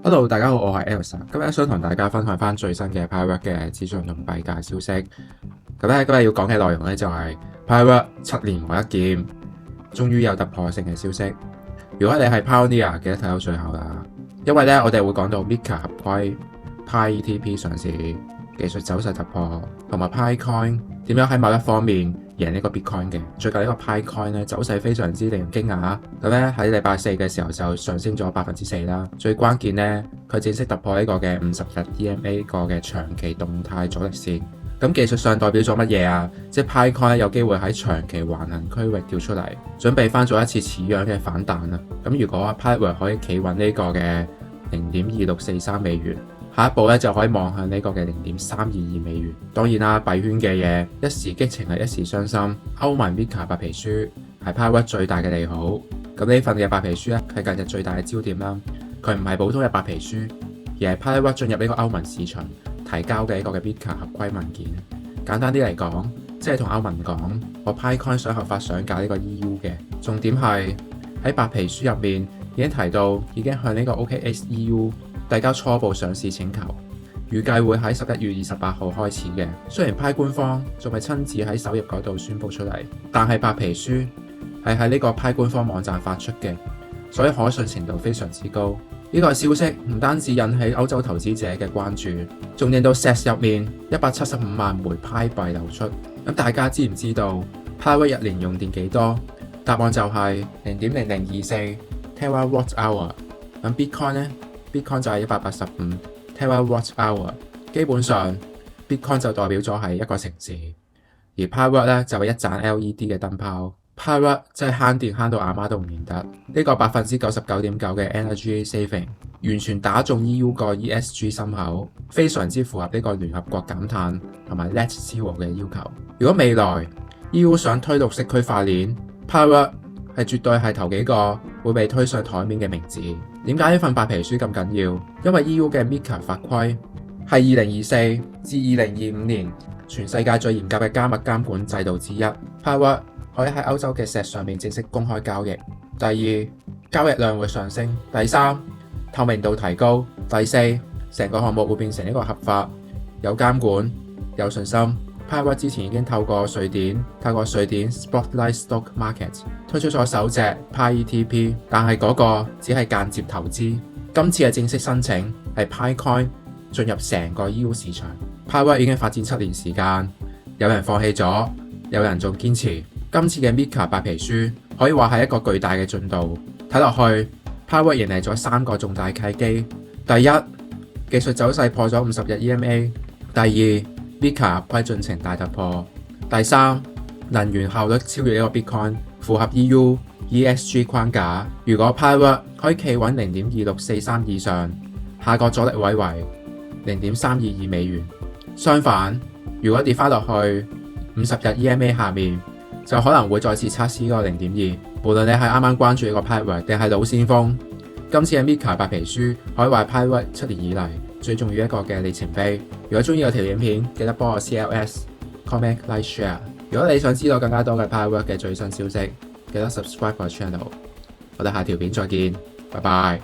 Hello，大家好，我係 Elsa，今日想同大家分享翻最新嘅 Pipework 嘅資訊同幣價消息。咁咧今日要講嘅內容咧就係 Pipework 7年磨一劍，終於有突破性嘅消息。如果你係 Pioneer，記得睇到最後啦，因為咧我哋會講到 MiCA 合規、PieETP 上市、技術走勢突破，同埋 PieCoin 點樣喺某一方面贏呢個 Bitcoin 嘅。最近呢個 PieCoin 咧走勢非常之令人驚訝，咁咧喺禮拜四嘅時候就上升咗4%啦。最關鍵咧，佢正式突破呢個嘅50日 EMA 個嘅長期動態阻力線。咁技術上代表咗乜嘢啊？即係 PieCoin 有機會喺長期橫行區域跳出嚟，準備翻做一次似樣嘅反彈啊！咁如果 Pipework 可以企穩呢個嘅0.2643美元，下一步咧就可以望向呢個嘅0.322美元。當然啦，幣圈嘅嘢一時激情係一時傷心。歐盟 MiCA 白皮書係 Pipework 最大嘅利好。咁呢份嘅白皮書咧係近日最大嘅焦點啦。佢唔係普通嘅白皮書，而係 Pipework 進入呢個歐盟市場提交嘅一個嘅 MiCA 合規文件。簡單啲嚟講，即係同歐盟講，我 PieCoin 想合法上架呢個 EU 嘅。重點係喺白皮書入面已經提到，已經向呢個 OKX EU 遞交初步上市請求，預計會喺11月28號開始嘅。雖然 Pi 官方仲未親自喺首頁嗰度宣佈出嚟，但係白皮書係喺呢個 Pi 官方網站發出嘅，所以可信程度非常之高。呢個消息唔單止引起歐洲投資者嘅關注，仲令到 SEX 入面175萬枚 Pi 幣流出。咁大家知唔知道 Pipework 日年用電幾多？答案就係0.0024 TWh。咁 Bitcoin 呢？ Bitcoin 就係185 TWh。基本上 Bitcoin 就代表咗係一個城市，而 Pipework 咧就係一盞 LED 嘅燈泡。Pipework 真係慳電慳到阿媽都唔認得。呢個99.9%嘅 energy saving 完全打中 EU 個 ESG 心口，非常之符合呢個聯合國減碳同埋 Net Zero 嘅要求。如果未來 EU 想推綠色區塊鏈， Pipework 係絕對係頭幾個會被推上台面嘅名字。點解呢份白皮書咁緊要？因為 EU 嘅 MiCA 法規係2024至2025年全世界最嚴格嘅加密監管制度之一。Pipework 可以喺歐洲嘅 SEX 上面正式公開交易。第二，交易量會上升。第三，透明度提高。第四，成個項目會變成一個合法、有監管、有信心。Pipework 之前已經透過瑞典 Spotlight Stock Market 推出咗首隻 PieETP， 但係嗰個只係間接投資。今次嘅正式申請係 PieCoin 進入成個 EU 市場。Pipework 已經發展7年時間，有人放棄咗，有人仲堅持。今次嘅 MiCA 白皮書可以話係一個巨大嘅進度。睇落去 Pipework 迎嚟咗3個重大契機。第一，技術走勢破咗50日 EMA。第二，MiCA 合規進程大突破。第三，能源效率超越呢個 Bitcoin， 符合 EU ESG 框架。如果 Pipework 可以企穩0.2643以上，下個阻力位為0.322美元。相反，如果跌翻落去50日 EMA 下面，就可能會再次測試呢個0.2。無論你係啱啱關注呢個 Pipework 定係老先鋒，今次嘅 MiCA 白皮書可以話 Pipework 7年以嚟最重要一個嘅里程碑。如果中意我條影片，記得幫我 CLS、comment、like、share。如果你想知道更加多嘅 Pipework 嘅最新消息，記得 subscribe 我 channel。我哋下條片再見，拜拜。